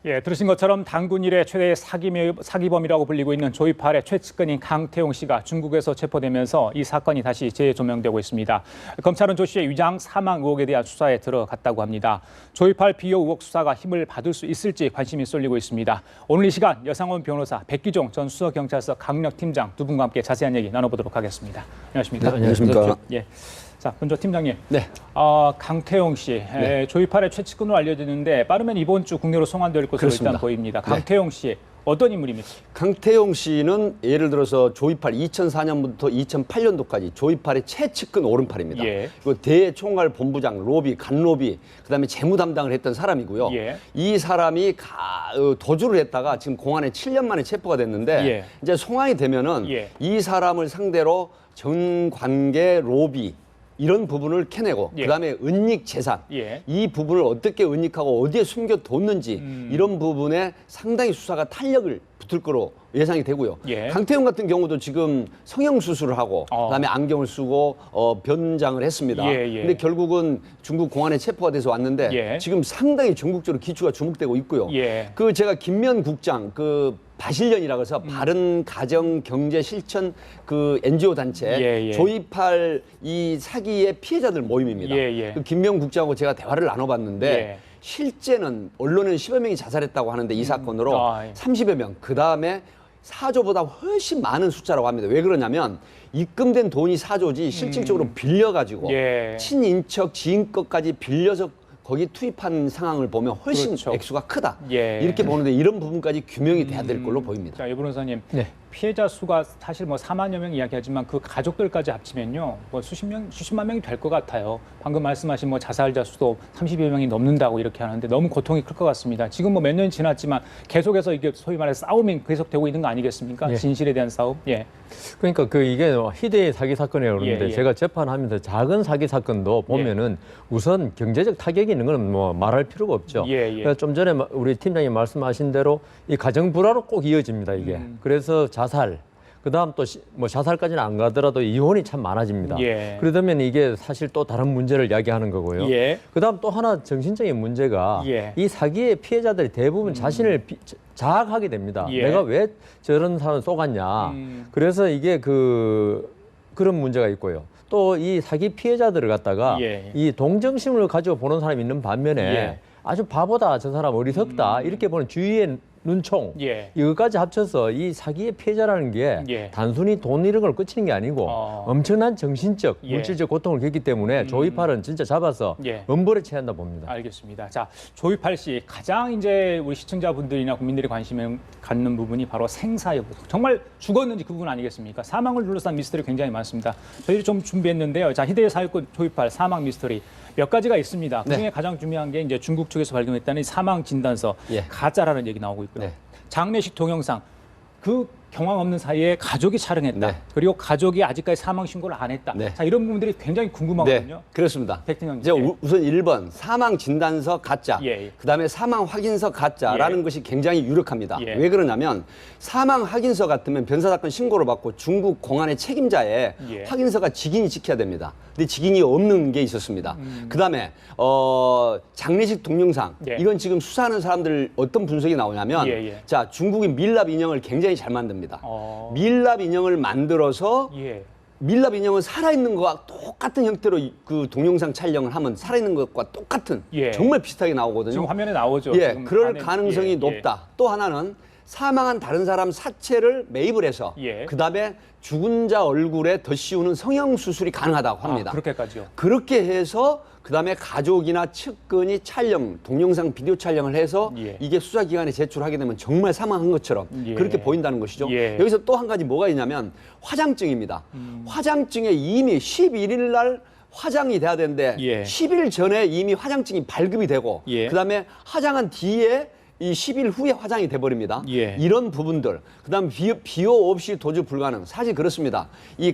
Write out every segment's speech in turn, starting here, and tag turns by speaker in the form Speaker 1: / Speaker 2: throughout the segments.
Speaker 1: 예, 들으신 것처럼 단군 일의 최대 사기범이라고 불리고 있는 조이팔의 최측근인 강태용 씨가 중국에서 체포되면서 이 사건이 다시 재조명되고 있습니다. 검찰은 조 씨의 위장 사망 의혹에 대한 수사에 들어갔다고 합니다. 조이팔 비호 의혹 수사가 힘을 받을 수 있을지 관심이 쏠리고 있습니다. 오늘 이 시간 여상원 변호사, 백기종 전 수서경찰서 강력팀장 두 분과 함께 자세한 얘기 나눠보도록 하겠습니다. 안녕하십니까?
Speaker 2: 네, 안녕하십니까?
Speaker 1: 예. 자, 먼저 팀장님.
Speaker 2: 네.
Speaker 1: 강태용 씨,
Speaker 2: 네.
Speaker 1: 조이팔의 최측근으로 알려지는데 빠르면 이번 주 국내로 송환될 것으로
Speaker 2: 그렇습니다.
Speaker 1: 일단 보입니다. 강태용 씨, 어떤 인물입니까?
Speaker 2: 강태용 씨는 예를 들어서 조이팔 2004년부터 2008년도까지 조이팔의 최측근 오른팔입니다.
Speaker 1: 예.
Speaker 2: 그리고 대총괄 본부장, 로비, 간로비, 그다음에 재무 담당을 했던 사람이고요.
Speaker 1: 예.
Speaker 2: 이 사람이 도주를 했다가 지금 공안에 7년 만에 체포가 됐는데
Speaker 1: 예.
Speaker 2: 이제 송환이 되면은
Speaker 1: 예.
Speaker 2: 이 사람을 상대로 전관계 로비 이런 부분을 캐내고
Speaker 1: 예.
Speaker 2: 그다음에 은닉 재산
Speaker 1: 예.
Speaker 2: 이 부분을 어떻게 은닉하고 어디에 숨겨뒀는지 이런 부분에 상당히 수사가 탄력을 붙을 거로 예상이 되고요.
Speaker 1: 예.
Speaker 2: 강태용 같은 경우도 지금 성형 수술을 하고 그다음에 안경을 쓰고 변장을 했습니다.
Speaker 1: 예, 예.
Speaker 2: 근데 결국은 중국 공안에 체포가 돼서 왔는데
Speaker 1: 예.
Speaker 2: 지금 상당히 전국적으로 기추가 주목되고 있고요.
Speaker 1: 예.
Speaker 2: 그 제가 김면 국장 바실련이라고 해서 바른 가정 경제 실천 NGO 단체
Speaker 1: 예, 예.
Speaker 2: 조이팔 이 사기의 피해자들 모임입니다.
Speaker 1: 예, 예.
Speaker 2: 그 김명 국장하고 제가 대화를 나눠봤는데
Speaker 1: 예.
Speaker 2: 실제는 언론은 10여 명이 자살했다고 하는데 이 사건으로
Speaker 1: 예.
Speaker 2: 30여 명, 그 다음에 4조보다 훨씬 많은 숫자라고 합니다. 왜 그러냐면 입금된 돈이 4조지 실질적으로 빌려가지고
Speaker 1: 예.
Speaker 2: 친인척, 지인 것까지 빌려서 거기 투입한 상황을 보면 훨씬
Speaker 1: 그렇죠.
Speaker 2: 액수가 크다.
Speaker 1: 예.
Speaker 2: 이렇게 보는데 이런 부분까지 규명이 돼야 될 걸로 보입니다.
Speaker 1: 자, 이 변호사님.
Speaker 3: 네.
Speaker 1: 피해자 수가 사실 4만여 명 이야기하지만 그 가족들까지 합치면요. 수십만 명이 될 것 같아요. 방금 말씀하신 자살자 수도 30여 명이 넘는다고 이렇게 하는데 너무 고통이 클 것 같습니다. 지금 몇 년이 지났지만 계속해서 이게 소위 말해서 싸움이 계속되고 있는 거 아니겠습니까?
Speaker 3: 예.
Speaker 1: 진실에 대한 싸움. 예.
Speaker 3: 그러니까 이게 희대의 사기 사건이라고 그러는데
Speaker 1: 예, 예.
Speaker 3: 제가 재판하면서 작은 사기 사건도 보면은 우선 경제적 타격이 있는 건 말할 필요가 없죠.
Speaker 1: 예, 예.
Speaker 3: 그래서 좀 전에 우리 팀장님 말씀하신 대로 이 가정 불화로 꼭 이어집니다, 이게. 그래서 자살, 그다음 또 자살까지는 안 가더라도 이혼이 참 많아집니다.
Speaker 1: 예.
Speaker 3: 그러다면 이게 사실 또 다른 문제를 야기하는 거고요.
Speaker 1: 예.
Speaker 3: 그다음 또 하나 정신적인 문제가
Speaker 1: 예.
Speaker 3: 이 사기의 피해자들이 대부분 자신을 자학하게 됩니다.
Speaker 1: 예.
Speaker 3: 내가 왜 저런 사람을 쏘갔냐. 그래서 이게 그런 문제가 있고요. 또 이 사기 피해자들을 갖다가
Speaker 1: 예.
Speaker 3: 이 동정심을 가지고 보는 사람이 있는 반면에
Speaker 1: 예.
Speaker 3: 아주 바보다, 저 사람 어리석다 이렇게 보는 주위의 눈총
Speaker 1: 예.
Speaker 3: 이것까지 합쳐서 이 사기의 피해자라는 게
Speaker 1: 예.
Speaker 3: 단순히 돈 이런 걸 끝이는 게 아니고 엄청난 정신적,
Speaker 1: 예.
Speaker 3: 물질적 고통을 겪기 때문에 조이팔은 진짜 잡아서
Speaker 1: 예.
Speaker 3: 엄벌에 처한다 봅니다.
Speaker 1: 알겠습니다. 자, 조이팔 씨 가장 이제 우리 시청자분들이나 국민들이 관심을 갖는 부분이 바로 생사 여부. 정말 죽었는지 그 부분 아니겠습니까? 사망을 둘러싼 미스터리 굉장히 많습니다. 저희도 좀 준비했는데요. 자, 희대의 사기꾼 조이팔 사망 미스터리 몇 가지가 있습니다. 그중에
Speaker 2: 네.
Speaker 1: 가장 중요한 게 이제 중국 측에서 발견했다는 사망 진단서
Speaker 2: 예.
Speaker 1: 가짜라는 얘기 나오고 있고요.
Speaker 2: 네.
Speaker 1: 장례식 동영상 그 경황 없는 사이에 가족이 촬영했다.
Speaker 2: 네.
Speaker 1: 그리고 가족이 아직까지 사망 신고를 안 했다.
Speaker 2: 네.
Speaker 1: 자, 이런 부분들이 굉장히 궁금하거든요.
Speaker 2: 네, 그렇습니다.
Speaker 1: 백팀장님.
Speaker 2: 이제
Speaker 1: 예.
Speaker 2: 우선 1번 사망 진단서 가짜,
Speaker 1: 예.
Speaker 2: 그다음에 사망 확인서 가짜라는
Speaker 1: 예.
Speaker 2: 것이 굉장히 유력합니다.
Speaker 1: 예.
Speaker 2: 왜 그러냐면 사망 확인서 같으면 변사사건 신고를 받고 중국 공안의 책임자의
Speaker 1: 예.
Speaker 2: 확인서가 직인이 지켜야 됩니다. 근데 직인이 없는 게 있었습니다. 그다음에 장례식 동영상
Speaker 1: 예.
Speaker 2: 이건 지금 수사하는 사람들 어떤 분석이 나오냐면
Speaker 1: 예, 예.
Speaker 2: 자 중국이 밀랍 인형을 굉장히 잘 만듭니다. 밀랍 인형을 만들어서
Speaker 1: 예.
Speaker 2: 밀랍 인형은 살아있는 것과 똑같은 형태로 그 동영상 촬영을 하면 살아있는 것과 똑같은
Speaker 1: 예.
Speaker 2: 정말 비슷하게 나오거든요.
Speaker 1: 지금 화면에 나오죠.
Speaker 2: 예,
Speaker 1: 지금
Speaker 2: 그럴
Speaker 1: 안에.
Speaker 2: 가능성이
Speaker 1: 예,
Speaker 2: 높다. 또 하나는 사망한 다른 사람 사체를 매입을 해서
Speaker 1: 예.
Speaker 2: 그다음에 죽은 자 얼굴에 덧씌우는 성형 수술이 가능하다고 합니다.
Speaker 1: 그렇게까지요.
Speaker 2: 그렇게 해서 그다음에 가족이나 측근이 촬영, 동영상 비디오 촬영을 해서
Speaker 1: 예.
Speaker 2: 이게 수사기관에 제출하게 되면 정말 사망한 것처럼
Speaker 1: 예.
Speaker 2: 그렇게 보인다는 것이죠.
Speaker 1: 예.
Speaker 2: 여기서 또 한 가지 뭐가 있냐면 화장증입니다. 화장증에 이미 11일 날 화장이 돼야 되는데
Speaker 1: 예.
Speaker 2: 10일 전에 이미 화장증이 발급이 되고
Speaker 1: 예.
Speaker 2: 그다음에 화장한 뒤에 이 10일 후에 화장이 돼버립니다.
Speaker 1: 예.
Speaker 2: 이런 부분들, 그다음 비호 없이 도주 불가능. 사실 그렇습니다. 이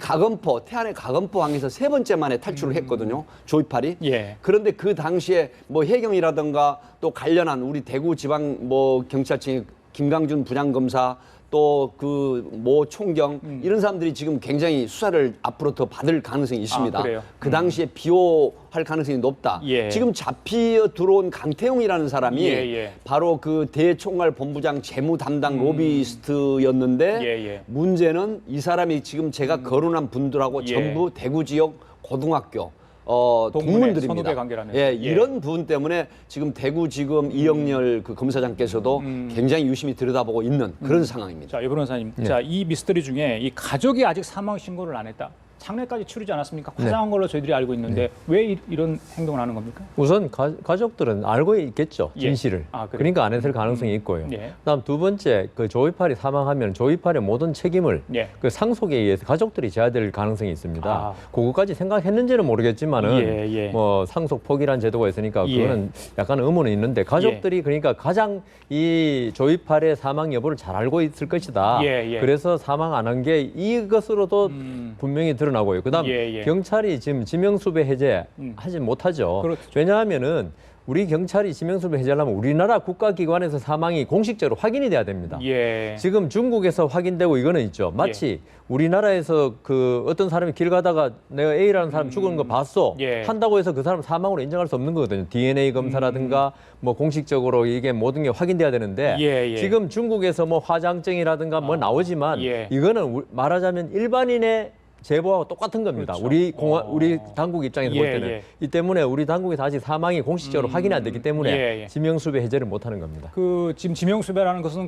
Speaker 2: 태안의 가건포항에서 3번째 만에 탈출을 했거든요. 조이팔이.
Speaker 1: 예.
Speaker 2: 그런데 그 당시에 해경이라든가 또 관련한 우리 대구 지방 경찰청의 김강준 부장검사 또 그 모 총경 이런 사람들이 지금 굉장히 수사를 앞으로 더 받을 가능성이 있습니다.
Speaker 1: 그래요?
Speaker 2: 그 당시에 비호할 가능성이 높다.
Speaker 1: 예.
Speaker 2: 지금 잡혀 들어온 강태용이라는 사람이
Speaker 1: 예.
Speaker 2: 바로 그 대총괄 본부장 재무 담당 로비스트였는데
Speaker 1: 예.
Speaker 2: 문제는 이 사람이 지금 제가 거론한 분들하고
Speaker 1: 예.
Speaker 2: 전부 대구 지역 고등학교
Speaker 1: 동문회,
Speaker 2: 동문들입니다.
Speaker 1: 선후배 관계라면서.
Speaker 2: 예,
Speaker 1: 예.
Speaker 2: 이런 부분 때문에 지금 대구 지금 이영렬 그 검사장께서도 굉장히 유심히 들여다보고 있는 그런 상황입니다.
Speaker 1: 자, 유 변호사님. 자, 이 미스터리 중에 이 가족이 아직 사망 신고를 안 했다. 장례까지 치르지 않았습니까? 화장한 걸로 저희들이 알고 있는데 왜 이런 행동을 하는 겁니까?
Speaker 3: 우선 가족들은 알고 있겠죠,
Speaker 1: 예.
Speaker 3: 진실을.
Speaker 1: 아, 그래요?
Speaker 3: 그러니까 안 했을 가능성이 있고요.
Speaker 1: 예.
Speaker 3: 그다음 두 번째, 그 조이팔이 사망하면 조이팔의 모든 책임을
Speaker 1: 예.
Speaker 3: 그 상속에 의해서 가족들이 져야 될 가능성이 있습니다.
Speaker 1: 아.
Speaker 3: 그거까지 생각했는지는 모르겠지만은
Speaker 1: 예.
Speaker 3: 뭐 상속 포기란 제도가 있으니까
Speaker 1: 예.
Speaker 3: 그거는 약간 의문은 있는데 가족들이 그러니까 가장 이 조이팔의 사망 여부를 잘 알고 있을 것이다.
Speaker 1: 예.
Speaker 3: 그래서 사망 안 한 게 이것으로도 분명히 드러나고요. 그다음
Speaker 1: 예.
Speaker 3: 경찰이 지금 지명수배 해제 하지 못하죠.
Speaker 1: 그렇죠.
Speaker 3: 왜냐하면은 우리 경찰이 지명수배 해제하려면 우리나라 국가기관에서 사망이 공식적으로 확인이 돼야 됩니다.
Speaker 1: 예.
Speaker 3: 지금 중국에서 확인되고 이거는 있죠. 마치 우리나라에서 그 어떤 사람이 길 가다가 내가 A라는 사람 죽은 거 봤어.
Speaker 1: 예.
Speaker 3: 한다고 해서 그 사람 사망으로 인정할 수 없는 거거든요. DNA 검사라든가 뭐 공식적으로 이게 모든 게 확인돼야 되는데
Speaker 1: 예.
Speaker 3: 지금 중국에서 뭐 화장증이라든가 뭐 나오지만
Speaker 1: 예.
Speaker 3: 이거는 말하자면 일반인의 제보하고 똑같은 겁니다.
Speaker 1: 그렇죠.
Speaker 3: 우리 당국 입장에서 볼 때는 이 때문에 우리 당국에서 아직 사망이 공식적으로 확인이 안 됐기 때문에 지명수배 해제를 못하는 겁니다.
Speaker 1: 그 지금 지명수배라는 것은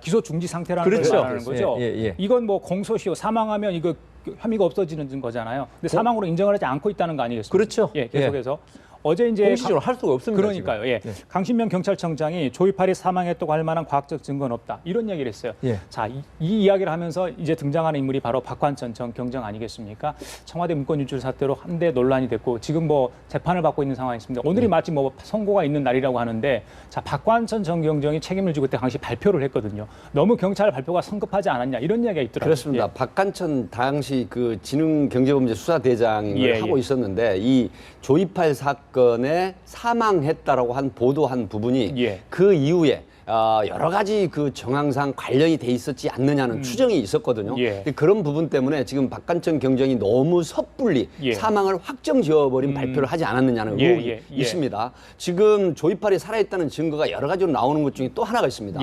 Speaker 1: 기소 중지 상태라는 걸
Speaker 3: 그렇죠.
Speaker 1: 말하는 거죠.
Speaker 3: 예.
Speaker 1: 이건 뭐 공소시효 사망하면 이거 혐의가 없어지는 거잖아요. 근데 사망으로 인정을 하지 않고 있다는 거 아니겠습니까?
Speaker 3: 그렇죠.
Speaker 1: 예, 계속해서. 어제 이제
Speaker 3: 공식적으로 할 수가 없습니다.
Speaker 1: 그러니까요. 예.
Speaker 3: 지금.
Speaker 1: 강신명 경찰청장이 조이팔이 사망했다고 할 만한 과학적 증거는 없다. 이런 얘기를 했어요.
Speaker 3: 예.
Speaker 1: 자, 이 이야기를 하면서 이제 등장하는 인물이 바로 박관천 전 경정 아니겠습니까? 청와대 문건 유출 사태로 한데 논란이 됐고 지금 뭐 재판을 받고 있는 상황이 있습니다. 오늘이 마침 뭐 선고가 있는 날이라고 하는데 자, 박관천 전 경정이 책임을 지고 그때 당시 발표를 했거든요. 너무 경찰 발표가 성급하지 않았냐 이런 이야기가 있더라고요.
Speaker 2: 그렇습니다. 박관천 당시 그 지능경제범죄수사대장을 하고 있었는데 이 조이팔 사건에 사망했다라고 한 보도한 부분이 그 이후에 여러 가지 그 정황상 관련이 돼 있었지 않느냐는 추정이 있었거든요. 근데 그런 부분 때문에 지금 박관천 경정이 너무 섣불리 사망을 확정 지어버린 발표를 하지 않았느냐는 의혹이 있습니다. 지금 조이팔이 살아있다는 증거가 여러 가지로 나오는 것 중에 또 하나가 있습니다.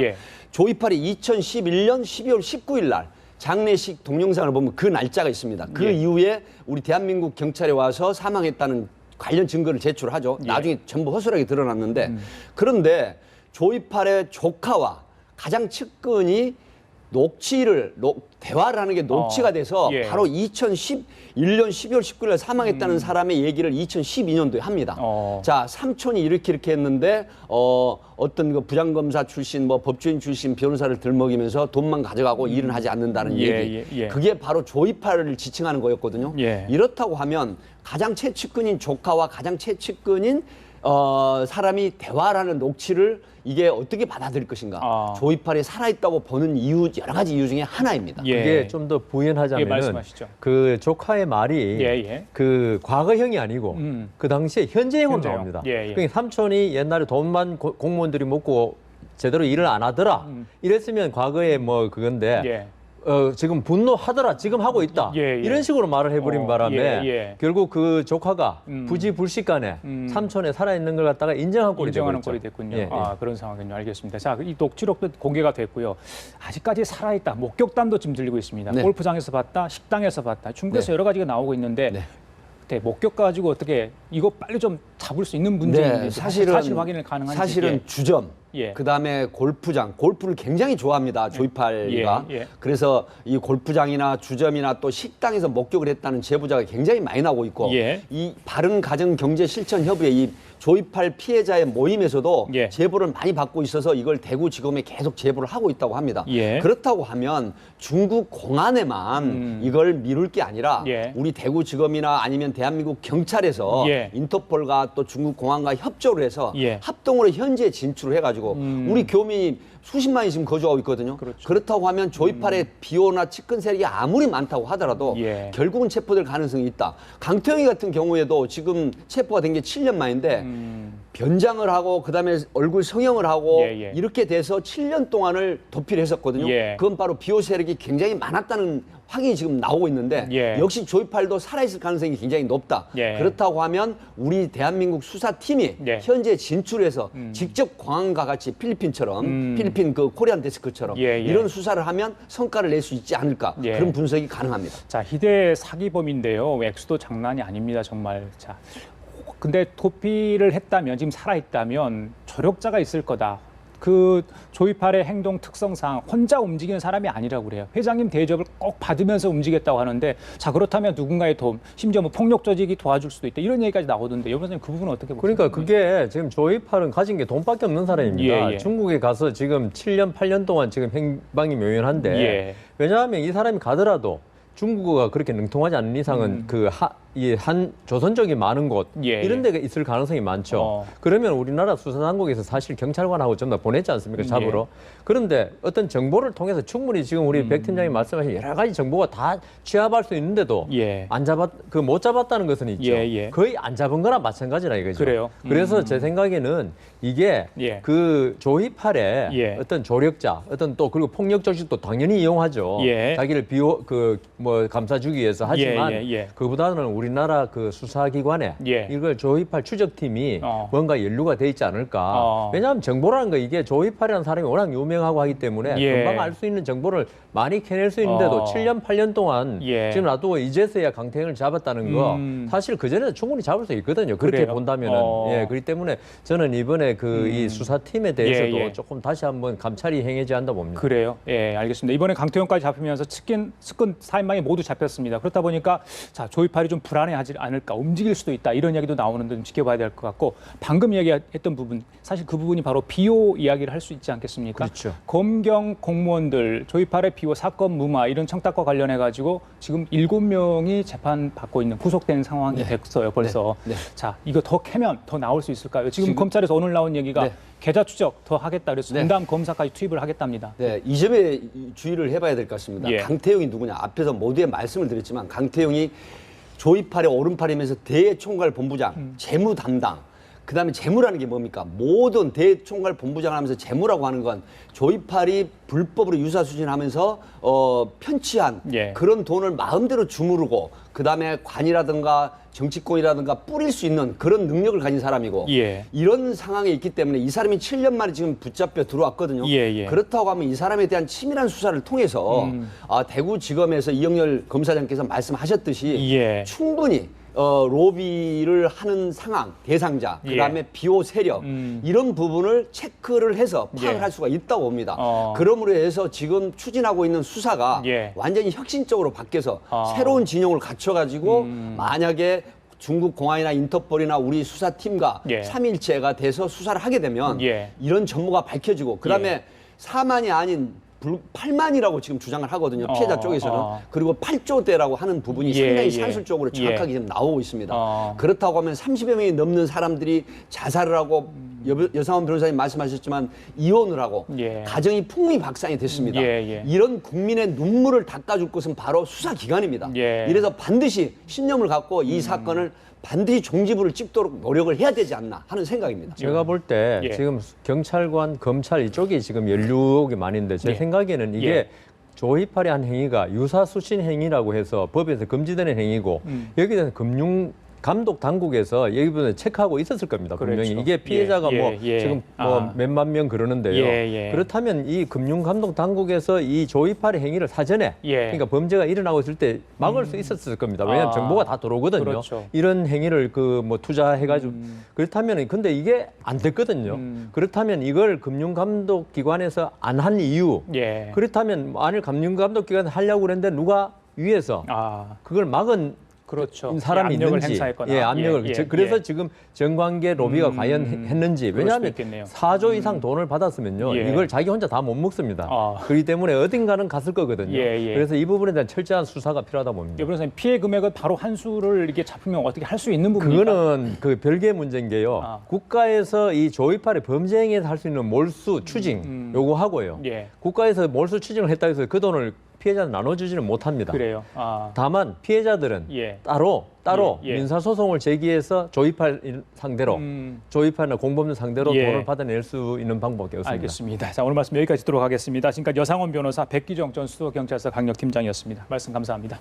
Speaker 2: 조이팔이 2011년 12월 19일 날 장례식 동영상을 보면 그 날짜가 있습니다. 그 이후에 우리 대한민국 경찰에 와서 사망했다는 관련 증거를 제출하죠. 나중에 전부 허술하게 드러났는데 그런데 조이팔의 조카와 가장 측근이 대화를 하는 게 녹취가 돼서 바로 2011년 12월 19일 사망했다는 사람의 얘기를 2012년도에 합니다. 자, 삼촌이 이렇게 했는데 어떤 그 부장검사 출신 뭐 법조인 출신 변호사를 들먹이면서 돈만 가져가고 일은 하지 않는다는 얘기. 그게 바로 조이팔을 지칭하는 거였거든요. 이렇다고 하면 가장 최측근인 조카와 가장 최측근인 사람이 대화라는 녹취를 이게 어떻게 받아들일 것인가. 조이팔이 살아있다고 보는 이유, 여러 가지 이유 중에 하나입니다.
Speaker 3: 그게 좀 더 부연하자면
Speaker 1: 말씀하시죠.
Speaker 3: 그 조카의 말이 그 과거형이 아니고 그 당시에 현재형으로 나옵니다. 그러니까 삼촌이 옛날에 돈만 공무원들이 먹고 제대로 일을 안 하더라. 이랬으면 과거에 뭐 그건데 지금 분노하더라. 지금 하고 있다. 이런 식으로 말을 해버린 바람에 결국 그 조카가 부지불식간에 삼촌에 살아있는 걸 갖다가 인정한 꼴이
Speaker 1: 됐군요. 그런 상황이군요. 알겠습니다. 자, 이 녹취록도 공개가 됐고요. 아직까지 살아있다. 목격담도 지금 들리고 있습니다. 골프장에서 봤다. 식당에서 봤다. 중국에서 여러 가지가 나오고 있는데 목격 가지고 어떻게 이거 빨리 좀 잡을 수 있는 문제인지 사실 확인을 가능한지.
Speaker 2: 사실은 주점, 그다음에 골프장, 골프를 굉장히 좋아합니다. 조이팔이가. 그래서 이 골프장이나 주점이나 또 식당에서 목격을 했다는 제보자가 굉장히 많이 나오고 있고 이 바른가정경제실천협의회 이 조이팔 피해자의 모임에서도 제보를 많이 받고 있어서 이걸 대구지검에 계속 제보를 하고 있다고 합니다. 그렇다고 하면 중국 공안에만 이걸 미룰 게 아니라 우리 대구지검이나 아니면 대한민국 경찰에서 인터폴과 또 중국 공안과 협조를 해서 합동으로 현지에 진출을 해가지고 우리 교민이 수십만이 지금 거주하고 있거든요. 그렇다고 하면 조이팔의 비호나 측근 세력이 아무리 많다고 하더라도 결국은 체포될 가능성이 있다. 강태형이 같은 경우에도 지금 체포가 된 게 7년 만인데 변장을 하고 그다음에 얼굴 성형을 하고 이렇게 돼서 7년 동안을 도피를 했었거든요. 그건 바로 비호 세력이 굉장히 많았다는 확인이 지금 나오고 있는데 역시 조이팔도 살아있을 가능성이 굉장히 높다. 그렇다고 하면 우리 대한민국 수사팀이 현재 진출해서 직접 공항과 같이 필리핀처럼 필리핀 그 코리안 데스크처럼 이런 수사를 하면 성과를 낼 수 있지 않을까 그런 분석이 가능합니다.
Speaker 1: 자, 희대 사기범인데요. 액수도 장난이 아닙니다, 정말. 자, 근데 도피를 했다면, 지금 살아있다면 조력자가 있을 거다. 그 조이팔의 행동 특성상 혼자 움직이는 사람이 아니라고 그래요. 회장님 대접을 꼭 받으면서 움직였다고 하는데, 자, 그렇다면 누군가의 도움, 심지어 뭐 폭력 조직이 도와줄 수도 있다. 이런 얘기까지 나오던데, 여 변호사님 그 부분은 어떻게 보세요?
Speaker 3: 그러니까 그게 지금 조이팔은 가진 게 돈밖에 없는 사람입니다. 중국에 가서 지금 7년, 8년 동안 지금 행방이 묘연한데 왜냐하면 이 사람이 가더라도 중국어가 그렇게 능통하지 않는 이상은 이 한 조선족이 많은 곳 이런 데가 있을 가능성이 많죠. 그러면 우리나라 수사당국에서 사실 경찰관하고 전부 다 보냈지 않습니까? 잡으러. 그런데 어떤 정보를 통해서 충분히 지금 우리 백 팀장이 말씀하신 여러 가지 정보가 다 취합할 수 있는데도 못 잡았다는 것은 있죠. 거의 안 잡은 거나 마찬가지라 이거죠.
Speaker 1: 그래요?
Speaker 3: 그래서 제 생각에는 이게 그 조이팔의 어떤 조력자, 어떤 또 그리고 폭력 조직도 당연히 이용하죠. 자기를 감싸주기 위해서 하지만 그보다는 우리나라 그 수사기관에 이걸 조이팔 추적팀이 뭔가 연루가 돼 있지 않을까. 왜냐하면 정보라는 거 이게 조이팔이라는 사람이 워낙 유명하고 하기 때문에 금방 알 수 있는 정보를 많이 캐낼 수 있는데도 7년, 8년 동안 지금 놔두고 이제서야 강태형을 잡았다는 거 사실 그전에도 충분히 잡을 수 있거든요. 그렇게 본다면은. 그렇기 때문에 저는 이번에 이 수사팀에 대해서도 조금 다시 한번 감찰이 행해져야 한다 봅니다.
Speaker 1: 그래요? 알겠습니다. 이번에 강태형까지 잡히면서 측근 4인방이 모두 잡혔습니다. 그렇다 보니까 자, 조이팔이 좀 불안해하지 않을까, 움직일 수도 있다 이런 이야기도 나오는데 좀 지켜봐야 될 것 같고, 방금 얘기했던 부분, 사실 그 부분이 바로 비호 이야기를 할 수 있지 않겠습니까?
Speaker 3: 그렇죠.
Speaker 1: 검경 공무원들 조이팔의 비호 사건 무마 이런 청탁과 관련해 가지고 지금 7명이 재판 받고 있는 구속된 상황이 됐어요 벌써. 자, 이거 더 캐면 더 나올 수 있을까요? 지금 검찰에서 오늘 나온 얘기가 계좌 추적 더 하겠다 그래서 분담 검사까지 투입을 하겠답니다.
Speaker 2: 이 점에 주의를 해봐야 될 것 같습니다. 강태형이 누구냐? 앞에서 모두에 말씀을 드렸지만 강태형이 조이팔의 오른팔이면서 대총괄 본부장, 재무 담당. 그다음에 재무라는 게 뭡니까? 모든 대총괄 본부장을 하면서 재무라고 하는 건 조이팔이 불법으로 유사 수진하면서 편취한 그런 돈을 마음대로 주무르고 그다음에 관이라든가 정치권이라든가 뿌릴 수 있는 그런 능력을 가진 사람이고 이런 상황에 있기 때문에 이 사람이 7년 만에 지금 붙잡혀 들어왔거든요. 그렇다고 하면 이 사람에 대한 치밀한 수사를 통해서 대구지검에서 이영렬 검사장께서 말씀하셨듯이 충분히 로비를 하는 상황, 대상자, 그다음에 비호 세력 이런 부분을 체크를 해서 파악을 할 수가 있다고 봅니다. 그러므로 해서 지금 추진하고 있는 수사가 완전히 혁신적으로 바뀌어서 새로운 진영을 갖춰가지고 만약에 중국 공안이나 인터폴이나 우리 수사팀과 삼일체가 돼서 수사를 하게 되면 이런 전모가 밝혀지고 그다음에 4만이 아닌 8만이라고 지금 주장을 하거든요. 피해자 쪽에서는. 그리고 8조대라고 하는 부분이 상당히 산술적으로 정확하게 지금 나오고 있습니다. 그렇다고 하면 30여 명이 넘는 사람들이 자살을 하고 여상원 변호사님 말씀하셨지만 이혼을 하고 가정이 풍미박산이 됐습니다. 이런 국민의 눈물을 닦아줄 것은 바로 수사기관입니다. 이래서 반드시 신념을 갖고 이 사건을 반드시 종지부를 찍도록 노력을 해야 되지 않나 하는 생각입니다.
Speaker 3: 제가 볼 때 지금 경찰관, 검찰 이쪽이 지금 연루가 많은데 제 생각에는 이게 조이팔의 한 행위가 유사수신 행위라고 해서 법에서 금지되는 행위고 여기에 대해서 감독 당국에서 여기부터 체크하고 있었을 겁니다. 분명히 이게 피해자가 지금 몇만 명 그러는데요. 그렇다면 이 금융감독 당국에서 이 조이팔의 행위를 사전에 그러니까 범죄가 일어나고 있을 때 막을 수 있었을 겁니다. 왜냐하면 정보가 다 들어오거든요. 이런 행위를 투자해가지고 그렇다면 근데 이게 안 됐거든요. 그렇다면 이걸 금융감독기관에서 안 한 이유 그렇다면 만일 금융감독기관에서 하려고 그랬는데 누가 위에서 그걸 막은 사람이 있는지, 압력을. 그래서 지금 정관계 로비가 과연 했는지. 왜냐하면 4조 이상 돈을 받았으면요, 이걸 자기 혼자 다 못 먹습니다. 그렇기 때문에 어딘가는 갔을 거거든요. 그래서 이 부분에 대한 철저한 수사가 필요하다 봅니다.
Speaker 1: 그래서 피해 금액을 바로 한수를 이렇게 잡으면 어떻게 할 수 있는 부분입니까?
Speaker 3: 그거는 그 별개의 문제인 게요. 국가에서 이 조이팔의 범죄 행위에서 할 수 있는 몰수 추징 요거 하고요. 국가에서 몰수 추징을 했다고 해서 그 돈을 피해자는 나눠주지는 못합니다.
Speaker 1: 그래요.
Speaker 3: 다만 피해자들은 따로 민사소송을 제기해서 조이팔 상대로 조이팔이나 공범들 상대로 돈을 받아낼 수 있는 방법이 없습니다.
Speaker 1: 알겠습니다. 자, 오늘 말씀 여기까지 듣도록 하겠습니다. 지금까지 여상원 변호사, 백기정 전 수도경찰서 강력팀장이었습니다. 말씀 감사합니다.